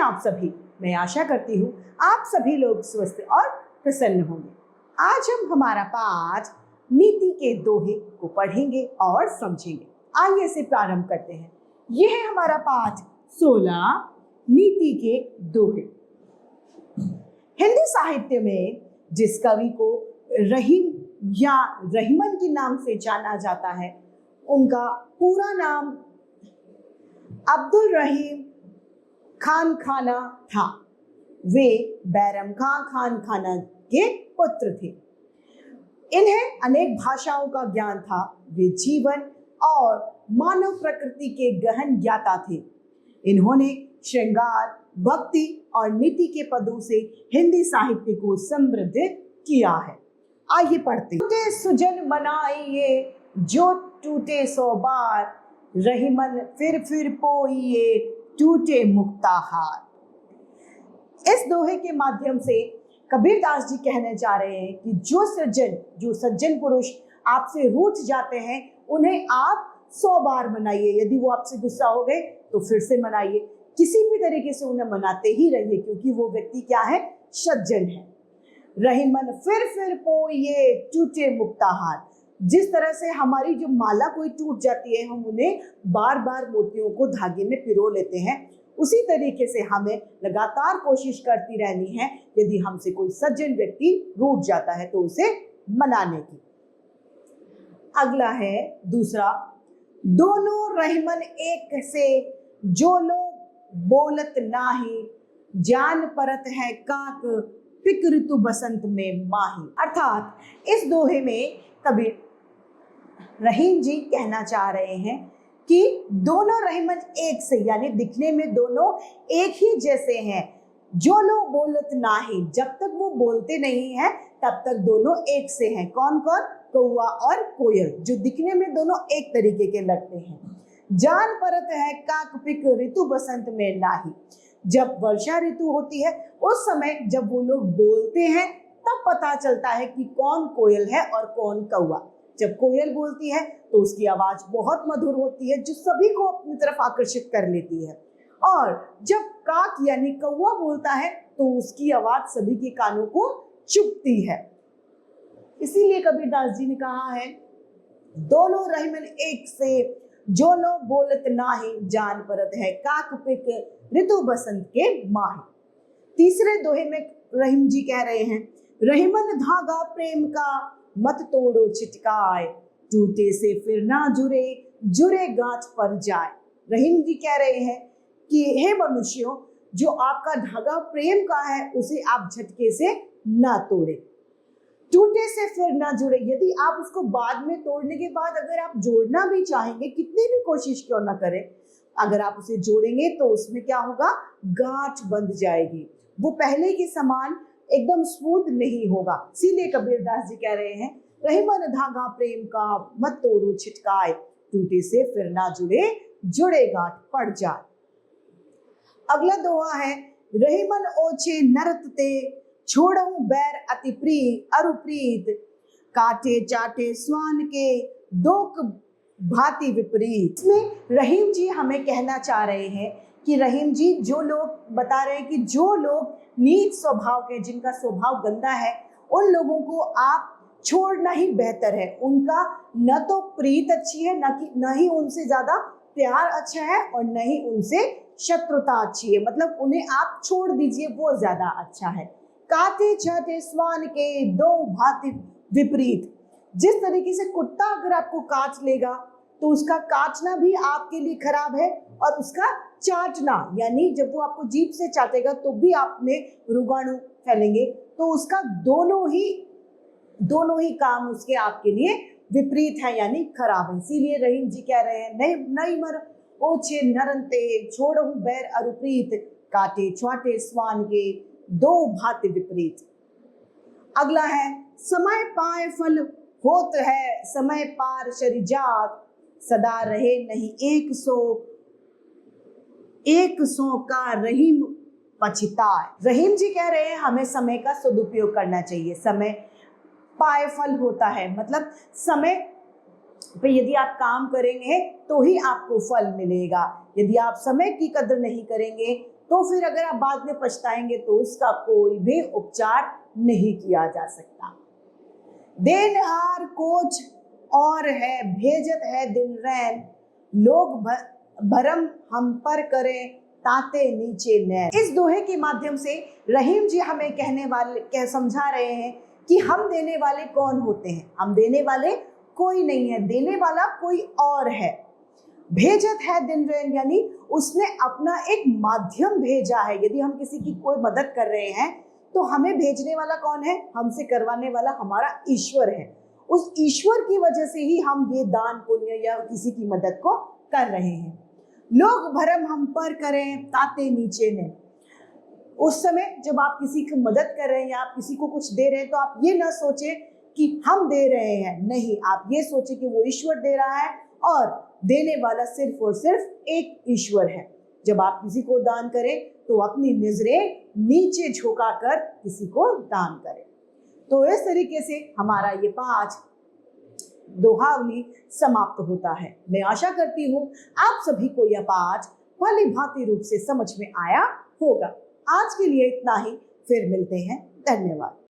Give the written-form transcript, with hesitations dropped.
आप सभी। मैं आशा करती हूँ आप सभी लोग स्वस्थ और प्रसन्न होंगे। आज हम हमारा पाठ नीति के दोहे को पढ़ेंगे और समझेंगे। आइए इसे प्रारंभ करते हैं। यह है हमारा पाठ 16 नीति के दोहे। हिंदी साहित्य में जिस कवि को रहीम या रहीमन के नाम से जाना जाता है, उनका पूरा नाम अब्दुल रहीम खान खाना था। वे बैरम खान खाना के पुत्र थे। इन्हें अनेक भाषाओं का ज्ञान था। वे जीवन और मानव प्रकृति के गहन ज्ञाता थे। इन्होंने श्रृंगार, भक्ति और नीति के पदों से हिंदी साहित्य को समृद्ध किया है। आइए पढ़ते हैं। टूटे सुजन मनाइए जो टूटे 100 बार, रहीमन फिर पोइए टूटे मुक्ताहार। इस दोहे के माध्यम से कबीरदास जी कहने जा रहे हैं कि जो सज्जन पुरुष आपसे रूठ जाते हैं, उन्हें आप 100 बार मनाइए। यदि वो आपसे गुस्सा हो गए तो फिर से मनाइए। किसी भी तरीके से उन्हें मनाते ही रहिए, क्योंकि वो व्यक्ति क्या है? सज्जन है। रहीमन फिर पोइए टूटे मुक्ताहार। जिस तरह से हमारी जो माला कोई टूट जाती है, हम उन्हें बार बार मोतियों को धागे में पिरो लेते हैं, उसी तरीके से हमें लगातार कोशिश करती रहनी है। यदि हमसे कोई सज्जन व्यक्ति रूठ जाता है तो उसे मनाने की। अगला है दूसरा, दोनों रहीमन एक से, जो लोग बोलत नाही, जान परत है काक पिक ऋतु बसंत में माही। अर्थात इस दोहे में कबीर रहीम जी कहना चाह रहे हैं कि दोनों रहीमन एक से, यानी दिखने में दोनों एक ही जैसे हैं। जो लोग बोलत नाही, जब तक वो बोलते नहीं है तब तक दोनों एक से हैं। कौन कौन? कौवा और कोयल, जो दिखने में दोनों एक तरीके के लगते हैं। जान परत है काक पिक ऋतु बसंत में नाही। जब वर्षा ऋतु होती है उस समय जब वो लोग बोलते हैं तब पता चलता है कि कौन कोयल है और कौन कौवा। जब कोयल बोलती है तो उसकी आवाज बहुत मधुर होती है, जो सभी को अपनी तरफ आकर्षित कर लेती है। और जब काक यानी कौवा बोलता है तो उसकी आवाज सभी के कानों को चुभती है। इसीलिए कबीरदास जी ने कहा है, दोनों रहीमन एक से, जो लोग बोलत नाही, जान परत है काक पिक ऋतु बसंत के माही। तीसरे दोहे में रहीम जी कह रहे हैं, रहीमन धागा प्रेम का मत तोड़ो छिटकाए, टूटे से फिर ना जुरे गांठ पर जाए। रहीम जी कह रहे हैं कि हे मनुष्यों, जो आपका धागा प्रेम का है उसे आप झटके से ना तोड़े। टूटे से फिर ना जुड़े, यदि आप उसको बाद में तोड़ने के बाद अगर आप जोड़ना भी चाहेंगे, कितनी भी कोशिश क्यों ना करें, अगर आप उसे जोड़ेंगे तो उसमें क्या होगा? गांठ बंध जाएगी। वो पहले के समान एकदम स्मूथ नहीं होगा। इसीलिए कबीरदास जी कह रहे हैं, रहीमन धागा प्रेम का मत तोड़ो छिटकाए, टूटे से फिर ना जुड़े गांठ पड़ जाए। अगला दोहा है, रहीमन ओछे नरत ते, छोड़ऊं बैर अति अरुप्रीत, काटे चाटे स्वान के दोक भांति विपरीत। इसमें रहीम जी हमें कहना चाह रहे हैं कि रहीम जी जो लोग बता रहे हैं कि जो लोग नीच स्वभाव के, जिनका स्वभाव गंदा है, उन लोगों को आप छोड़ना ही बेहतर है। उनका न तो प्रीत अच्छी है, न ही उनसे ज्यादा प्यार अच्छा है, और न ही उनसे शत्रुता अच्छी है। मतलब उन्हें आप छोड़ दीजिए, वो ज्यादा अच्छा है। काटे चाटे स्वान के दो भांति विपरीत। जिस तरीके से कुत्ता अगर आपको काट लेगा तो उसका काटना भी आपके लिए खराब है, और उसका चाटना, यानी जब वो आपको जीभ से चाटेगा तो भी आप में रोगाणु फैलेंगे, तो उसका दोनों ही काम उसके आपके लिए विपरीत है, यानी खराब है। इसीलिए रहीम जी कह रहे हैं, नहीं मर ओछे नरंते, छोड़हु बैर अरुप्रीत, काटे छाटे स्वान के दो भांति विपरीत। अगला है, समय पाए फल होत है, समय पार शरिजात, सदा रहे नहीं एक सो का रहीम पछताए। रहीम जी कह रहे हैं हमें समय का सदुपयोग करना चाहिए। समय पाए फल होता है, मतलब समय पे यदि आप काम करेंगे तो ही आपको फल मिलेगा। यदि आप समय की कदर नहीं करेंगे तो फिर अगर आप बाद में पछताएंगे तो उसका कोई भी उपचार नहीं किया जा सकता। देनहार कोच और है, भेजत है दिन रैन, लोग भरम हम पर करें, ताते नीचे नैन। इस दोहे के माध्यम से रहीम जी हमें समझा रहे हैं कि हम देने वाले कौन होते हैं। हम देने वाले कोई नहीं है, देने वाला कोई और है। भेजत है दिन रैन यानी उसने अपना एक माध्यम भेजा है। यदि हम किसी की कोई मदद कर रहे हैं तो हमें भेजने वाला कौन है? हमसे करवाने वाला हमारा ईश्वर है। उस ईश्वर की वजह से ही हम ये दान पुण्य या किसी की मदद को कर रहे हैं। लोग भरम हम पर करें, ताते नीचे ने। उस समय जब आप किसी की मदद कर रहे हैं या आप किसी को कुछ दे रहे हैं तो आप ये ना सोचें कि हम दे रहे हैं, नहीं, आप ये सोचें कि वो ईश्वर दे रहा है और देने वाला सिर्फ और सिर्फ एक ईश्वर है। जब आप किसी को दान करें तो अपनी नजरें नीचे झुका कर किसी को दान करें। तो इस तरीके से हमारा ये 5 दोहावली समाप्त होता है। मैं आशा करती हूँ आप सभी को यह 5 भली भांति रूप से समझ में आया होगा। आज के लिए इतना ही, फिर मिलते हैं। धन्यवाद।